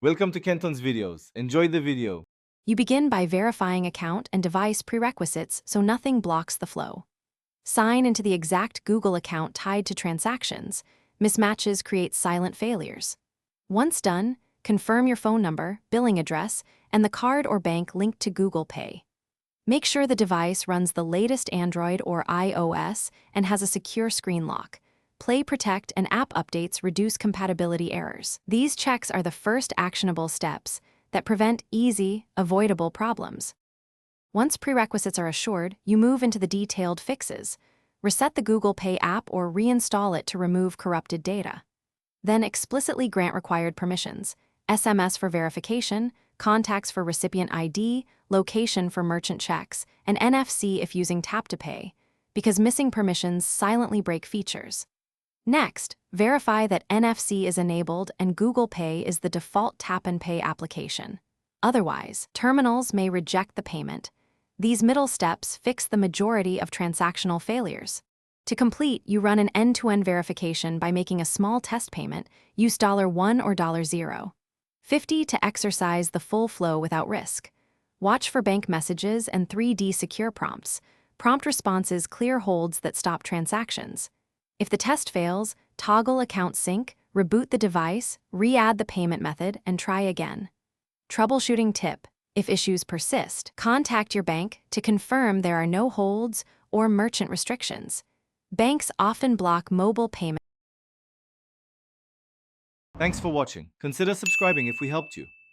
Welcome to Kenton's videos. Enjoy the video. You begin by verifying account and device prerequisites so nothing blocks the flow. Sign into the exact Google account tied to transactions. Mismatches create silent failures. Once done, confirm your phone number, billing address, and the card or bank linked to Google Pay. Make sure the device runs the latest Android or iOS and has a secure screen lock. Play Protect and app updates reduce compatibility errors. These checks are the first actionable steps that prevent easy, avoidable problems. Once prerequisites are assured, you move into the detailed fixes. Reset the Google Pay app or reinstall it to remove corrupted data. Then explicitly grant required permissions: SMS for verification, contacts for recipient ID, location for merchant checks, and NFC if using Tap to Pay, because missing permissions silently break features. Next, verify that NFC is enabled and Google Pay is the default Tap and Pay application. Otherwise, terminals may reject the payment. These middle steps fix the majority of transactional failures. To complete, you run an end-to-end verification by making a small test payment. Use $1 or $0.50 to exercise the full flow without risk. Watch for bank messages and 3D secure prompts. Prompt responses clear holds that stop transactions. If the test fails, toggle account sync, reboot the device, re-add the payment method, and try again. Troubleshooting tip: if issues persist, contact your bank to confirm there are no holds or merchant restrictions. Banks often block mobile payments. Thanks for watching. Consider subscribing if we helped you.